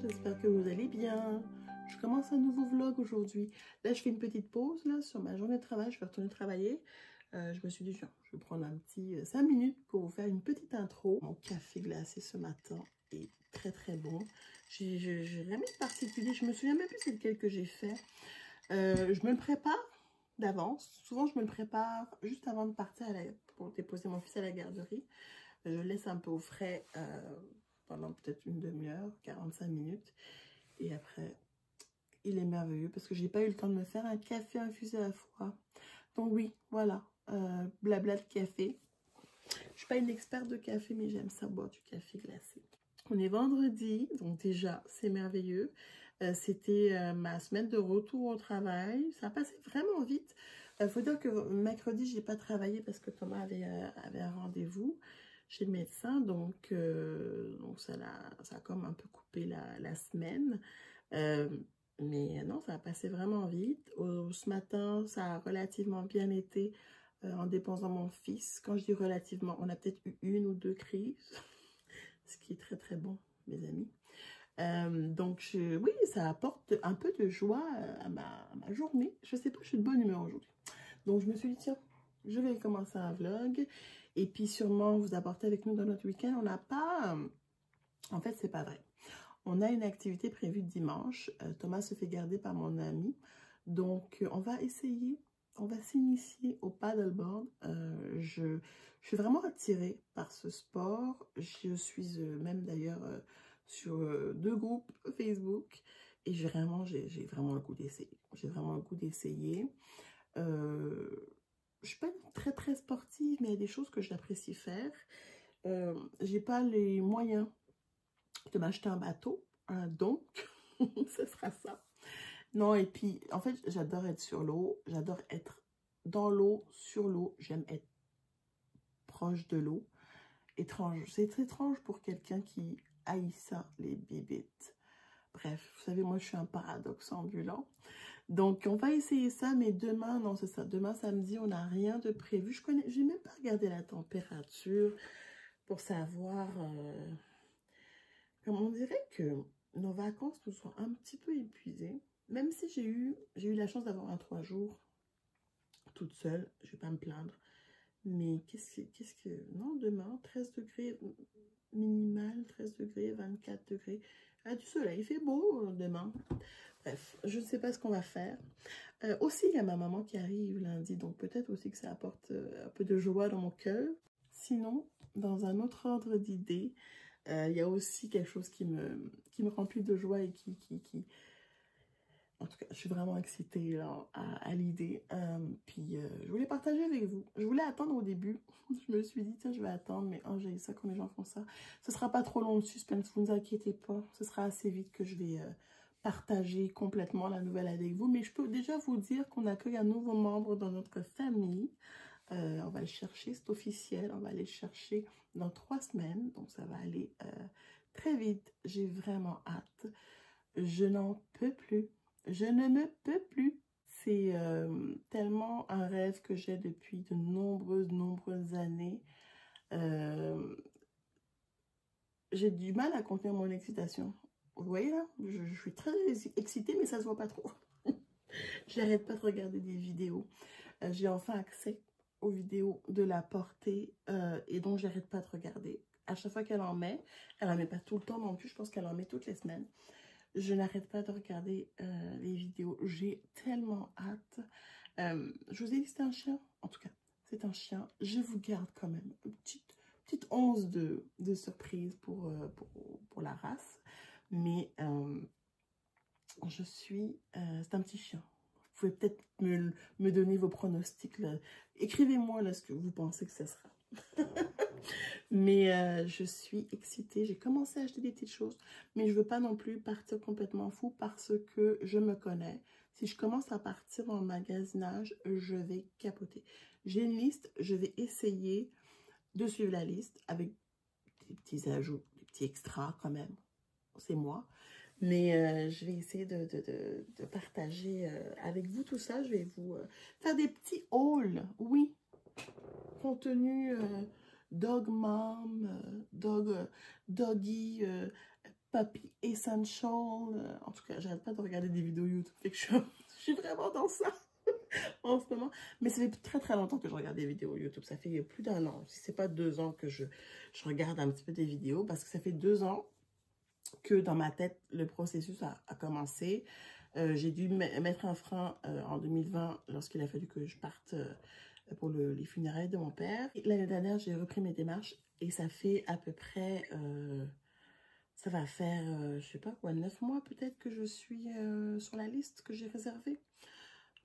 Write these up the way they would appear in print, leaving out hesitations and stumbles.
j'espère que vous allez bien. Je commence un nouveau vlog aujourd'hui. Là, je fais une petite pause là, sur ma journée de travail. Je vais retourner travailler. Je me suis dit, je vais prendre un petit 5 minutes pour vous faire une petite intro. Mon café glacé ce matin est très très bon. J'ai rien mis de particulier. Je me souviens même plus c'est lequel que j'ai fait. Je me le prépare d'avance. Souvent, je me le prépare juste avant de partir pour déposer mon fils à la garderie. Je le laisse un peu au frais pendant peut-être une demi-heure, 45 minutes. Et après, il est merveilleux parce que j'ai pas eu le temps de me faire un café infusé à la fois. Donc oui, voilà, blabla de café. Je suis pas une experte de café, mais j'aime ça boire du café glacé. On est vendredi, donc déjà, c'est merveilleux. C'était ma semaine de retour au travail. Ça a passé vraiment vite. Faut dire que mercredi, j'ai pas travaillé parce que Thomas avait un rendez-vous chez le médecin. Donc ça a comme un peu coupé la semaine. Mais non, ça a passé vraiment vite. Ce matin, ça a relativement bien été en déposant mon fils. Quand je dis relativement, on a peut-être eu 1 ou 2 crises. Ce qui est très très bon, mes amis. Donc, oui, ça apporte un peu de joie à ma journée. Je sais pas, je suis de bonne humeur aujourd'hui. Donc, je me suis dit, tiens, je vais commencer un vlog. Et puis, sûrement, vous apporter avec nous dans notre week-end. On n'a pas... en fait, c'est pas vrai. On a une activité prévue dimanche. Thomas se fait garder par mon ami. Donc, on va essayer... On va s'initier au paddleboard. Je suis vraiment attirée par ce sport. Je suis même d'ailleurs sur 2 groupes Facebook. Et j'ai vraiment le goût d'essayer. J'ai vraiment le goût d'essayer. Je suis pas très très sportive, mais il y a des choses que j'apprécie faire. J'ai pas les moyens de m'acheter un bateau. Donc, ce sera ça. Non, et puis, en fait, j'adore être sur l'eau. J'adore être dans l'eau, sur l'eau. J'aime être proche de l'eau. Étrange. C'est étrange pour quelqu'un qui haït ça, les bibites. Bref, vous savez, moi, je suis un paradoxe ambulant. Donc, on va essayer ça, mais demain, non, c'est ça. Demain, samedi, on n'a rien de prévu. J'ai même pas regardé la température pour savoir... comme on dirait que nos vacances nous sont un petit peu épuisées. Même si j'ai eu la chance d'avoir un 3 jours toute seule, je vais pas me plaindre. Mais qu'est-ce que... Non, demain, 13 degrés minimal, 13 degrés, 24 degrés. Ah, du soleil, il fait beau demain. Bref, je ne sais pas ce qu'on va faire. Aussi, il y a ma maman qui arrive lundi, donc peut-être aussi que ça apporte un peu de joie dans mon cœur. Sinon, dans un autre ordre d'idées, il y a aussi quelque chose qui me remplit de joie et en tout cas, je suis vraiment excitée là, à l'idée. Puis, je voulais partager avec vous. Je voulais attendre au début. Je me suis dit, tiens, je vais attendre. Mais oh, j'ai ça quand les gens font ça. Ce sera pas trop long le suspense, vous ne vous inquiétez pas. Ce sera assez vite que je vais partager complètement la nouvelle avec vous. Mais je peux déjà vous dire qu'on accueille un nouveau membre dans notre famille. On va le chercher, c'est officiel. On va aller le chercher dans 3 semaines. Donc, ça va aller très vite. J'ai vraiment hâte. Je n'en peux plus. Je ne me peux plus. C'est tellement un rêve que j'ai depuis de nombreuses années. J'ai du mal à contenir mon excitation. Vous voyez là, je suis très excitée, mais ça se voit pas trop. J'arrête pas de regarder des vidéos. J'ai enfin accès aux vidéos de la portée et donc j'arrête pas de regarder. À chaque fois qu'elle en met pas tout le temps non plus, je pense qu'elle en met toutes les semaines. Je n'arrête pas de regarder les vidéos. J'ai tellement hâte. Je vous ai dit que c'était un chien. En tout cas, c'est un chien. Je vous garde quand même une petite once de surprise pour la race. Mais c'est un petit chien. Vous pouvez peut-être me donner vos pronostics. Écrivez-moi là ce que vous pensez que ce sera. Mais je suis excitée. J'ai commencé à acheter des petites choses. Mais je ne veux pas non plus partir complètement fou parce que je me connais. Si je commence à partir en magasinage, je vais capoter. J'ai une liste. Je vais essayer de suivre la liste avec des petits ajouts, des petits extras quand même. C'est moi. Mais je vais essayer de partager avec vous tout ça. Je vais vous faire des petits hauls. Oui. Contenu... dog mom, doggy, Papi Essential. En tout cas, j'arrête pas de regarder des vidéos YouTube. Fait que je suis vraiment dans ça en ce moment. Mais ça fait très très longtemps que je regarde des vidéos YouTube. Ça fait plus d'1 an. Si c'est pas 2 ans que je regarde un petit peu des vidéos. Parce que ça fait 2 ans que dans ma tête, le processus a commencé. J'ai dû mettre un frein en 2020 lorsqu'il a fallu que je parte pour les funérailles de mon père. L'année dernière, j'ai repris mes démarches et ça fait à peu près... ça va faire, je sais pas quoi, 9 mois peut-être que je suis sur la liste que j'ai réservée.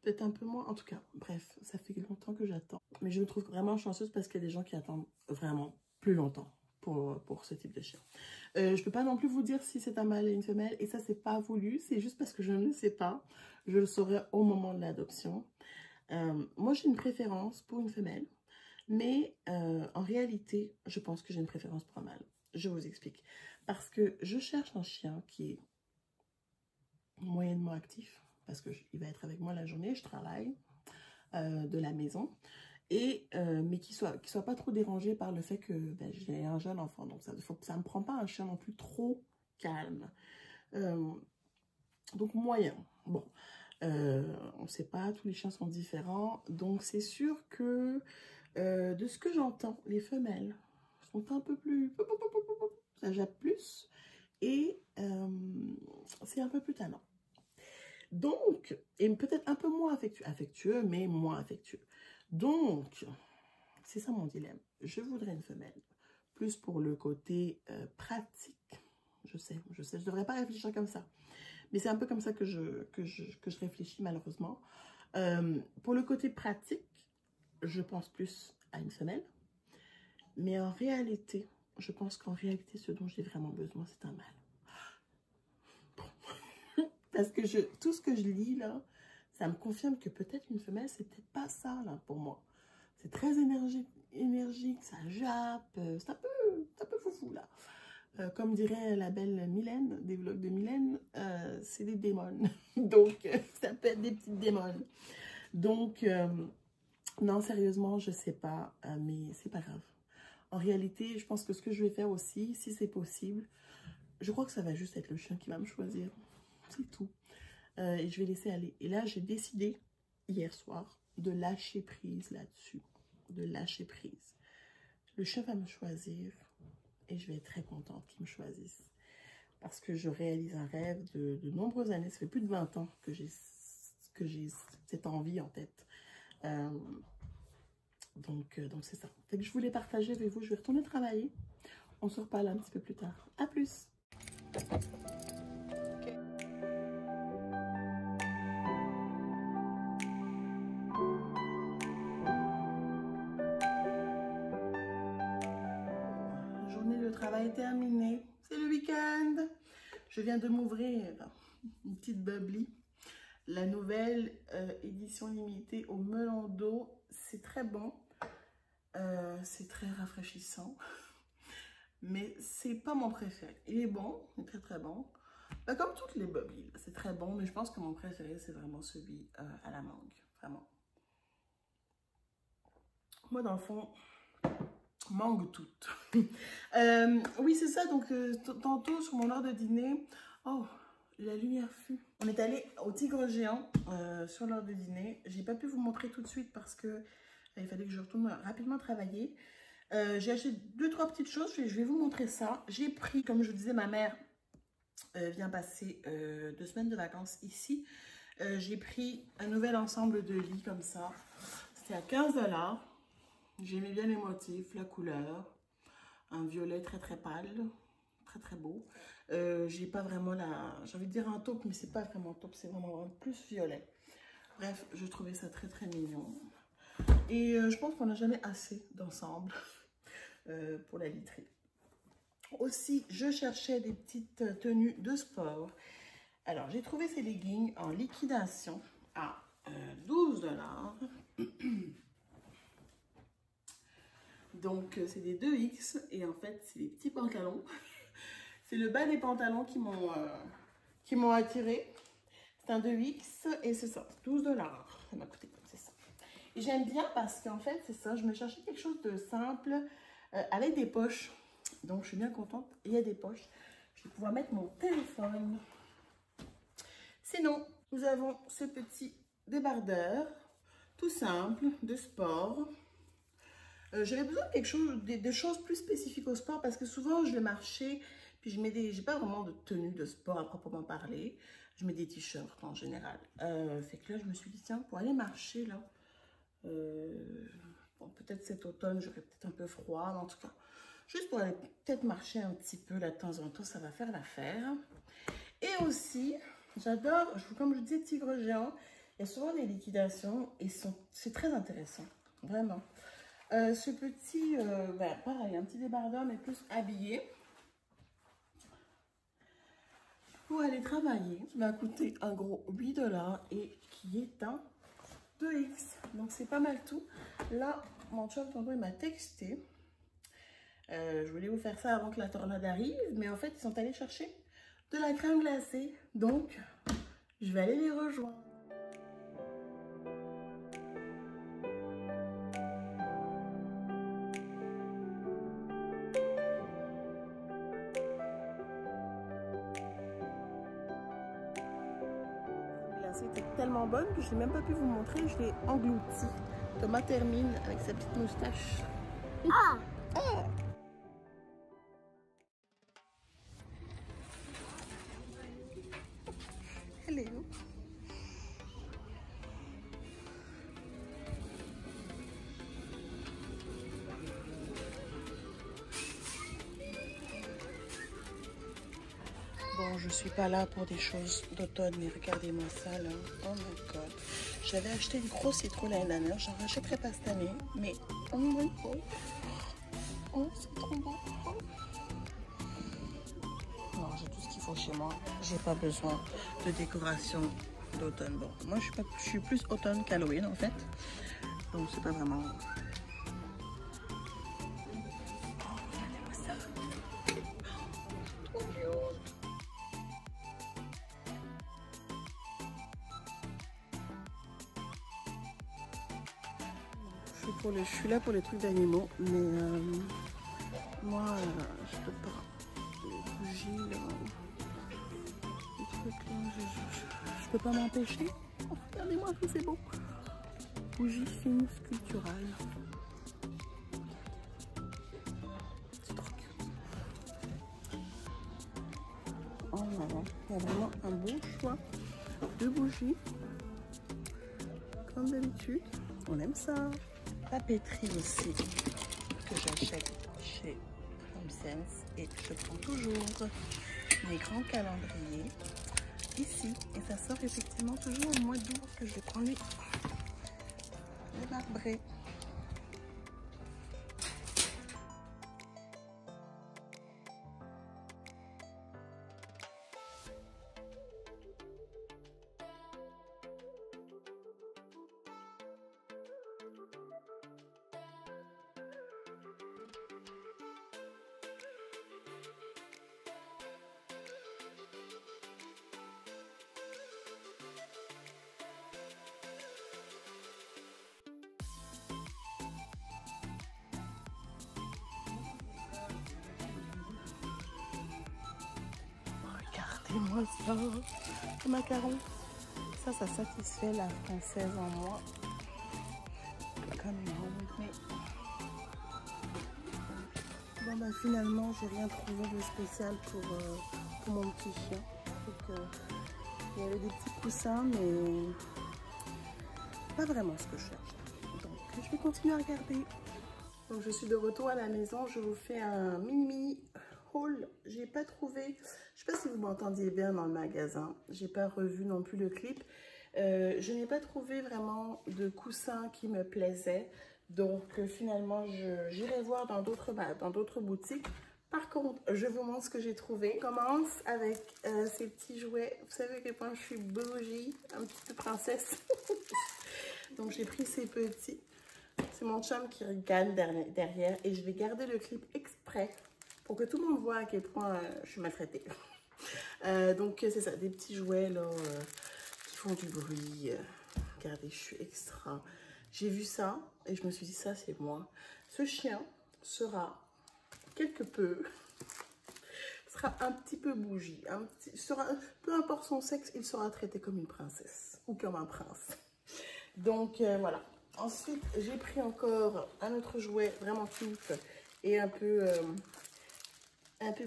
Peut-être un peu moins, en tout cas. Bref, ça fait longtemps que j'attends. Mais je me trouve vraiment chanceuse parce qu'il y a des gens qui attendent vraiment plus longtemps pour ce type de chien. Je peux pas non plus vous dire si c'est un mâle et une femelle. Et ça, c'est pas voulu. C'est juste parce que je ne le sais pas. Je le saurai au moment de l'adoption. Moi, j'ai une préférence pour une femelle. Mais en réalité, je pense que j'ai une préférence pour un mâle. Je vous explique. Parce que je cherche un chien qui est moyennement actif. Parce qu'il va être avec moi la journée. Je travaille de la maison. Et, mais qui soit pas trop dérangé par le fait que ben, j'ai un jeune enfant. Donc, ça me prend pas un chien non plus trop calme. Donc, moyen. Bon, on ne sait pas, tous les chiens sont différents. Donc, c'est sûr que de ce que j'entends, les femelles sont un peu plus... Ça jappe plus. Et c'est un peu plus tannant. Donc, et peut-être un peu moins affectueux, mais moins affectueux. Donc, c'est ça mon dilemme. Je voudrais une femelle, plus pour le côté pratique. Je sais, je devrais pas réfléchir comme ça. Mais c'est un peu comme ça que je réfléchis malheureusement. Pour le côté pratique, je pense plus à une femelle. Mais en réalité, je pense qu'en réalité, ce dont j'ai vraiment besoin, c'est un mâle. Parce que tout ce que je lis là, ça me confirme que peut-être une femelle, c'est peut-être pas ça là pour moi. C'est très énergique, ça jappe, c'est un peu foufou là. Comme dirait la belle Mylène, des vlogs de Mylène, c'est des démons. Donc, ça peut être des petites démons. Donc, non, sérieusement, je sais pas, mais c'est pas grave. En réalité, je pense que ce que je vais faire aussi, si c'est possible, je crois que ça va juste être le chien qui va me choisir. C'est tout. Et je vais laisser aller. Et là, j'ai décidé, hier soir, de lâcher prise là-dessus. De lâcher prise. Le chien va me choisir et je vais être très contente qu'il me choisisse. Parce que je réalise un rêve de nombreuses années. Ça fait plus de 20 ans que j'ai cette envie en tête. Donc c'est ça. Fait que je voulais partager avec vous. Je vais retourner travailler. On se reparle un petit peu plus tard. À plus! Travail terminé, c'est le week-end. Je viens de m'ouvrir une petite bubbly, la nouvelle édition limitée au melon d'eau. C'est très bon, c'est très rafraîchissant, mais c'est pas mon préféré. Il est bon, il est très très bon, comme toutes les bubbly, c'est très bon, mais je pense que mon préféré c'est vraiment celui à la mangue, vraiment. Moi dans le fond, mangue toute. Oui, c'est ça. Donc, tantôt, sur mon heure de dîner, oh, la lumière fut. On est allé au Tigre Géant sur l'heure de dîner. J'ai pas pu vous montrer tout de suite parce que il fallait que je retourne rapidement travailler. J'ai acheté 2-3 petites choses. Je vais vous montrer ça. J'ai pris, comme je vous disais, ma mère vient passer 2 semaines de vacances ici. J'ai pris un nouvel ensemble de lits comme ça. C'était à 15 $. J'aimais bien les motifs, la couleur, un violet très très pâle, très très beau. J'ai pas vraiment j'ai envie de dire un taupe, mais c'est pas vraiment taupe, c'est vraiment plus violet. Bref, je trouvais ça très très mignon. Et je pense qu'on n'a jamais assez d'ensemble pour la literie. Aussi, je cherchais des petites tenues de sport. Alors, j'ai trouvé ces leggings en liquidation à 12 $. Donc, c'est des 2X et en fait, c'est des petits pantalons. C'est le bas des pantalons qui m'ont attiré. C'est un 2X et c'est ça, 12 $. Ça m'a coûté, c'est ça. Et j'aime bien parce qu'en fait, c'est ça, je me cherchais quelque chose de simple avec des poches. Donc, je suis bien contente. Il y a des poches. Je je vais pouvoir mettre mon téléphone. Sinon, nous avons ce petit débardeur, tout simple, de sport. J'avais besoin de quelque chose, de choses plus spécifiques au sport parce que souvent je vais marcher, puis j'ai pas vraiment de tenue de sport à proprement parler. Je mets des t-shirts en général. Fait que là, je me suis dit, tiens, pour aller marcher, là, bon, peut-être cet automne, j'aurai peut-être un peu froid, mais en tout cas, juste pour aller peut-être marcher un petit peu là de temps en temps, ça va faire l'affaire. Et aussi, j'adore, comme je dis, Tigre Géant, il y a souvent des liquidations et c'est très intéressant, vraiment. Ce petit, pareil, un petit débardeur, mais plus habillé. Pour aller travailler, qui m'a coûté un gros 8 $ et qui est un 2X. Donc, c'est pas mal tout. Là, mon chum, il m'a texté. Je voulais vous faire ça avant que la tornade arrive, mais en fait, ils sont allés chercher de la crème glacée. Donc, je vais aller les rejoindre. C'était tellement bonne que je n'ai même pas pu vous montrer, je l'ai engloutie. Thomas termine avec sa petite moustache. Ah! Ah! Elle est où? Bon, je suis pas là pour des choses d'automne, mais regardez-moi ça là. Oh my god. J'avais acheté une grosse citrouille l'année dernière, j'en rachèterai pas cette année, mais oh my god. Oh, c'est trop beau. Oh. Non, j'ai tout ce qu'il faut chez moi. J'ai pas besoin de décoration d'automne. Bon, moi je suis plus automne qu'Halloween en fait. Donc c'est pas vraiment. Oh, regardez-moi ça. Trop cute. Je suis là pour les trucs d'animaux, mais moi, je peux pas. Les bougies, là, les trucs là, je peux pas m'empêcher. Oh, regardez-moi, c'est beau. Bougies fines sculpturales. C'est trop cute. Oh là là, il y a vraiment un beau choix de bougies. Comme d'habitude, on aime ça. Papeterie aussi que j'achète chez Home Sense et je prends toujours mes grands calendriers ici et ça sort effectivement toujours au mois d'août que je vais prendre les marbrés. Regardez-moi ça, le macaron. Ça satisfait la française en moi. Comme mais bon bah finalement j'ai rien trouvé de spécial pour mon petit chien. Donc, il y avait des petits coussins mais pas vraiment ce que je cherche. Donc je vais continuer à regarder. Donc je suis de retour à la maison, je vous fais un mini haul. J'ai pas trouvé, je sais pas si vous m'entendiez bien dans le magasin, j'ai pas revu non plus le clip. Je n'ai pas trouvé vraiment de coussin qui me plaisait, donc finalement j'irai voir dans d'autres boutiques. Par contre, je vous montre ce que j'ai trouvé. Je commence avec ces petits jouets. Vous savez à quel point je suis bougie, un petit peu princesse. Donc j'ai pris ces petits. C'est mon chum qui regarde derrière et je vais garder le clip exprès pour que tout le monde voit à quel point je suis maltraitée. Donc c'est ça, des petits jouets là qui font du bruit. Regardez, je suis extra. J'ai vu ça et je me suis dit ça c'est moi. Ce chien sera quelque peu sera un petit peu bougie. Peu importe son sexe, il sera traité comme une princesse ou comme un prince. Donc voilà. Ensuite, j'ai pris encore un autre jouet vraiment cute et un peu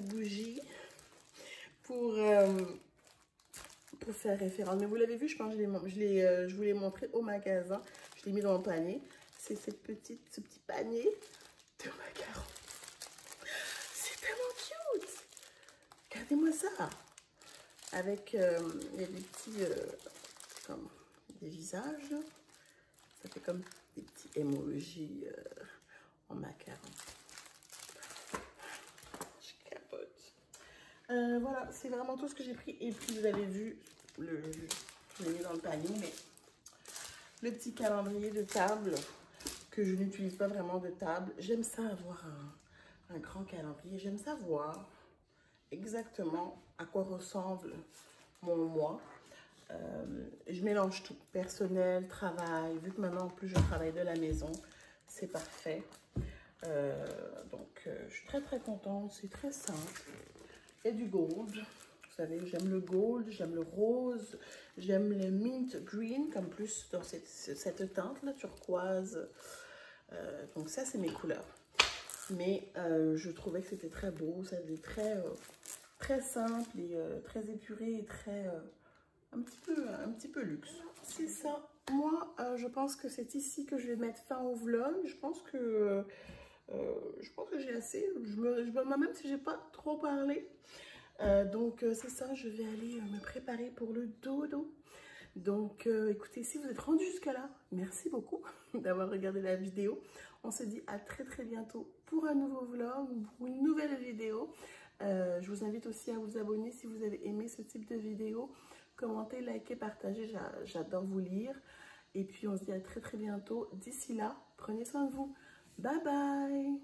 bougie pour faire référence. Mais vous l'avez vu, je pense que je vous l'ai montré au magasin. Je l'ai mis dans mon panier. C'est ce petit panier de macarons. C'est tellement cute. Regardez-moi ça. Avec il y a des petits comme des visages. Ça fait comme des petits emojis en macarons. Je capote. Voilà, c'est vraiment tout ce que j'ai pris. Et puis, vous avez vu, je l'ai mis dans le panier, mais le petit calendrier de table que je n'utilise pas vraiment de table. J'aime ça avoir un grand calendrier. J'aime savoir exactement à quoi ressemble mon mois. Je mélange tout, personnel, travail. Vu que maintenant, en plus, je travaille de la maison, c'est parfait. Donc, je suis très, très contente. C'est très simple. Il y a du gold. Vous savez, j'aime le gold, j'aime le rose, j'aime le mint green, comme plus dans cette teinte-là, turquoise. Donc, ça, c'est mes couleurs. Mais je trouvais que c'était très beau. Ça faisait très simple et très épuré et très... un petit peu luxe. C'est ça. Moi, je pense que c'est ici que je vais mettre fin au vlog. Je pense que j'ai assez. Je me demande même si j'ai pas trop parlé. Donc, c'est ça. Je vais aller me préparer pour le dodo. Donc, écoutez, si vous êtes rendu jusqu'à là, merci beaucoup d'avoir regardé la vidéo. On se dit à très très bientôt pour un nouveau vlog ou pour une nouvelle vidéo. Je vous invite aussi à vous abonner si vous avez aimé ce type de vidéo. Commentez, likez, partagez, j'adore vous lire. Et puis on se dit à très très bientôt. D'ici là, prenez soin de vous. Bye bye!